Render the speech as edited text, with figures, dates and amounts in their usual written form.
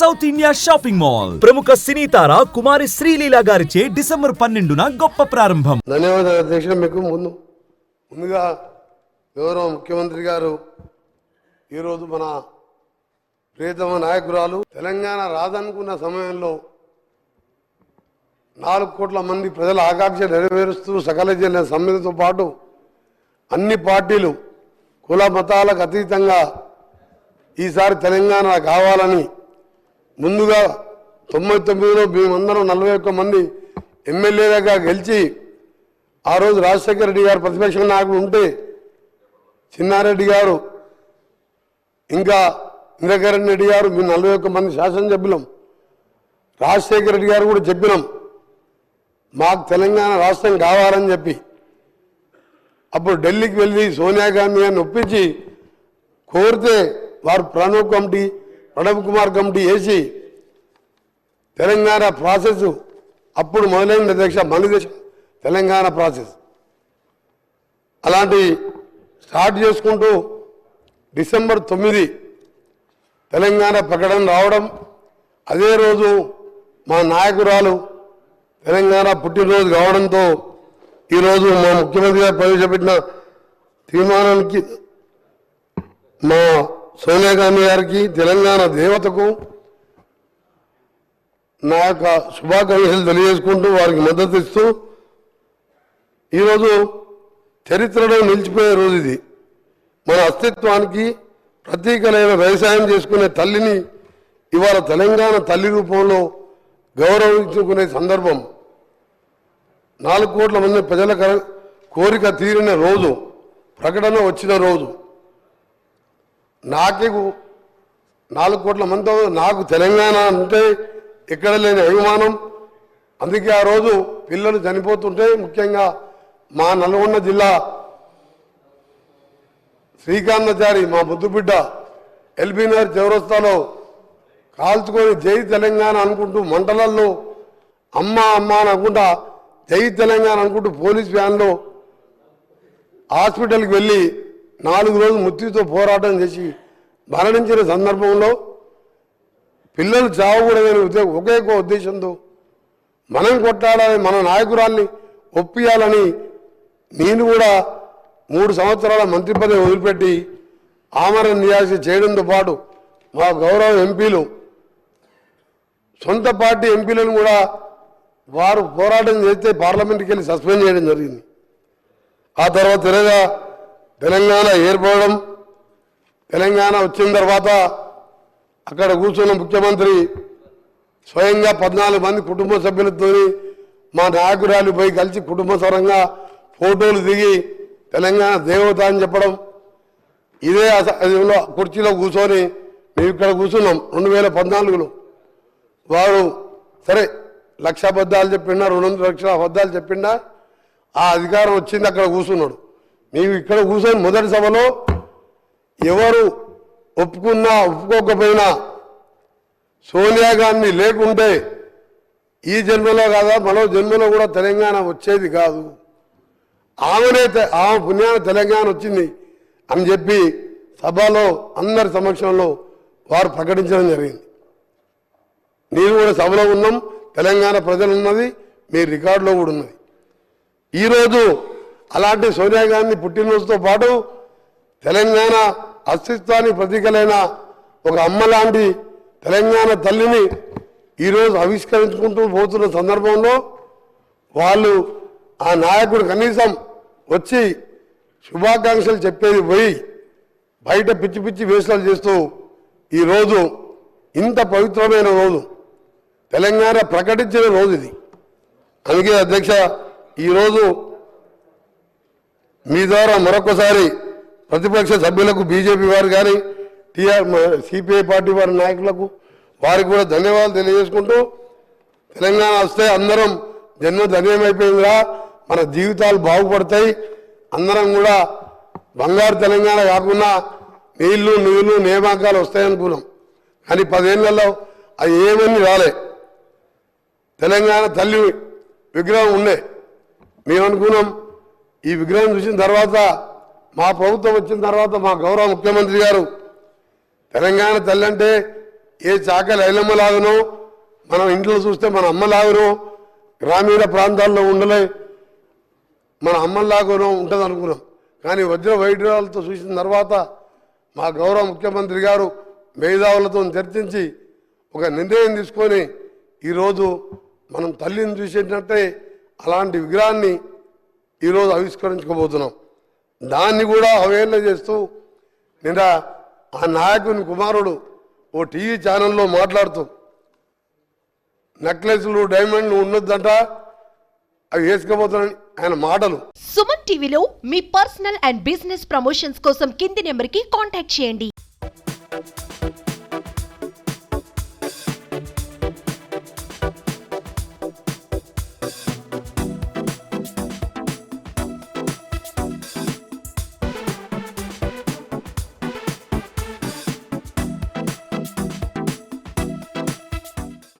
South India shopping mall ప్రముఖ సినీ తార కుమారి శ్రీలీల గారిచే December 12న గొప్ప ప్రారంభం. ధన్యవాదాలు అధ్యక్ష. మీకు ముందుగా గౌరవ ముఖ్యమంత్రి గారు ఈరోజు మన ప్రియతమ నాయకురాలు తెలంగాణ రాదనుకున్న సమయంలో 4 కోట్ల మంది ప్రజల ఆకాంక్ష నెరవేరుస్తూ సకల జన సమ్మెతో పాటు అన్ని పార్టీలు కుల మతాలకు అతీతంగా ఈసారి తెలంగాణ కావాలని ముందుగా 99లో మేమందరం 41 మంది ఎమ్మెల్యేలుగా గెలిచి ఆ రోజు రాజశేఖర రెడ్డి గారు ప్రతిపక్ష నాయకుడు ఉంటే చిన్నారెడ్డి గారు ఇంకా ఇంద్రకరణ్ రెడ్డి గారు మేము 41 మంది శాసనసభ్యులం. రాజశేఖర రెడ్డి గారు కూడా చెప్పినాం మాకు తెలంగాణ రాష్ట్రం కావాలని చెప్పి. అప్పుడు ఢిల్లీకి వెళ్ళి సోనియా గాంధీ గారిని ఒప్పించి కోరితే వారు ప్రణబ్ కుమార్ కమిటీ వేసి తెలంగాణ ప్రాసెస్ అప్పుడు మొదలైన అధ్యక్ష మన దేశం తెలంగాణ ప్రాసెస్ అలాంటి స్టార్ట్ చేసుకుంటూ డిసెంబర్ 9 తెలంగాణ ప్రకటన రావడం, అదే రోజు మా నాయకురాలు తెలంగాణ పుట్టినరోజు కావడంతో ఈరోజు మా ముఖ్యమంత్రి గారు ప్రవేశపెట్టిన తీర్మానానికి మా సోనియా గాంధీ గారికి తెలంగాణ దేవతకు నా యొక్క శుభాకాంక్షలు తెలియజేసుకుంటూ వారికి మద్దతు ఇస్తూ ఈరోజు చరిత్రలో నిలిచిపోయే రోజు ఇది. మన అస్తిత్వానికి ప్రతీకలైన వ్యవసాయం చేసుకునే తల్లిని ఇవాళ తెలంగాణ తల్లి రూపంలో గౌరవించుకునే సందర్భం. 4 కోట్ల మంది ప్రజల కోరిక తీరిన రోజు, ప్రకటన వచ్చిన రోజు. నాకే 4 కోట్ల మందితో నాకు తెలంగాణ అంటే ఎక్కడ లేని అభిమానం. అందుకే ఆ రోజు పిల్లలు చనిపోతుంటే ముఖ్యంగా మా నల్గొండ జిల్లా శ్రీకాంతాచారి మా ముద్దుబిడ్డ ఎల్బీనగర్ చౌరస్తాలో కాల్చుకొని జై తెలంగాణ అనుకుంటూ మంటలల్లో అమ్మ అమ్మ అని అనుకుంటా జై తెలంగాణ అనుకుంటూ పోలీస్ వ్యాన్లో హాస్పిటల్కి వెళ్ళి 4 రోజులు మృత్యుతో పోరాటం చేసి మరణించిన సందర్భంలో పిల్లలు చావకూడదని ఒకే ఉద్దేశంతో మనం కొట్టాలని, మన నాయకురాల్ని ఒప్పియాలని నేను కూడా 3 సంవత్సరాల మంత్రి పదవి వదిలిపెట్టి ఆమరణ నిరాశ చేయడంతో పాటు మా గౌరవ ఎంపీలు, సొంత పార్టీ ఎంపీలను కూడా వారు పోరాటం చేస్తే పార్లమెంట్కి వెళ్ళి సస్పెండ్ చేయడం జరిగింది. ఆ తర్వాత తెలంగాణ ఏర్పడడం, తెలంగాణ వచ్చిన తర్వాత అక్కడ కూర్చున్న ముఖ్యమంత్రి స్వయంగా 14 మంది కుటుంబ సభ్యులతో మా నాయకురాలు పోయి కలిసి కుటుంబ సరంగా ఫోటోలు దిగి తెలంగాణ దేవత అని చెప్పడం. ఇదే కుర్చీలో కూర్చొని మేము ఇక్కడ కూర్చున్నాం 2014లో. వారు సరే 1,00,000 అబద్ధాలు చెప్పిండా, 200 లక్షల అబద్ధాలు చెప్పిండా, ఆ అధికారం వచ్చింది అక్కడ కూర్చున్నాడు. మేము ఇక్కడ కూర్చొని మొదటి సభలో ఎవరు ఒప్పుకున్నా ఒప్పుకోకపోయినా సోనియా గాంధీ లేకుంటే ఈ జన్మలో కాదా మరో జన్మలో కూడా తెలంగాణ వచ్చేది కాదు, ఆమె పుణ్యాన తెలంగాణ వచ్చింది అని చెప్పి సభలో అందరి సమక్షంలో వారు ప్రకటించడం జరిగింది. నేను కూడా సభలో ఉన్నాం, తెలంగాణ ప్రజలు ఉన్నది, మీ రికార్డులో కూడా ఉన్నది. ఈరోజు అలాంటి సోనియా గాంధీ పుట్టినరోజుతో పాటు తెలంగాణ అస్తిత్వానికి ప్రతీకలైన ఒక అమ్మ లాంటి తెలంగాణ తల్లిని ఈరోజు ఆవిష్కరించుకుంటూ పోతున్న సందర్భంలో వాళ్ళు ఆ నాయకుడు కనీసం వచ్చి శుభాకాంక్షలు చెప్పేది పోయి బయట పిచ్చి పిచ్చి వేషాలు చేస్తూ ఈరోజు ఇంత పవిత్రమైన రోజు తెలంగాణ ప్రకటించిన రోజు ఇది. అందుకే అధ్యక్ష ఈరోజు మీ ద్వారా మరొకసారి ప్రతిపక్ష సభ్యులకు, బీజేపీ వారు కానీ సిపిఐ పార్టీ వారి నాయకులకు వారికి కూడా ధన్యవాదాలు తెలియజేసుకుంటూ తెలంగాణ వస్తే అందరం జన్మ ధన్యమైపోయిందిరా, మన జీవితాలు బాగుపడతాయి, అందరం కూడా బంగారు తెలంగాణ కాకుండా నీళ్లు నిధులు నియామకాలు వస్తాయనుకున్నాం. కానీ 10 ఏళ్లలో అది ఏమని రాలే. తెలంగాణ తల్లి విగ్రహం ఉండే, మేము అనుకున్నాం ఈ విగ్రహం చూసిన తర్వాత మా ప్రభుత్వం వచ్చిన తర్వాత మా గౌరవ ముఖ్యమంత్రి గారు తెలంగాణ తల్లి అంటే ఏ చాకలి ఐలమ్మలాగనో మనం ఇంట్లో చూస్తే మన అమ్మలాగనో గ్రామీణ ప్రాంతాల్లో ఉండలే మన అమ్మలాగనో ఉంటుంది అనుకున్నాం. కానీ వజ్ర వైఢూర్యాలతో చూసిన తర్వాత మా గౌరవ ముఖ్యమంత్రి గారు మేధావులతో చర్చించి ఒక నిర్ణయం తీసుకొని ఈరోజు మనం తల్లిని చూసేటట్టే అలాంటి విగ్రహాన్ని ఈరోజు ఆవిష్కరించుకోబోతున్నాం. దాన్ని కూడా అవహేళన చేస్తూ నిన్న ఆ నాయకుని కుమారుడు ఓ టీవీ ఛానల్లో మాట్లాడుతూ నెక్లెస్లు డైమండ్లు ఉండొద్దంట, అవి వేసుకపోతున్నాయని ఆయన మాటలు. సుమన్ టీవీలో మీ పర్సనల్ అండ్ బిజినెస్ ప్రమోషన్స్ కోసం కింది నెంబర్కి కాంటాక్ట్ చేయండి.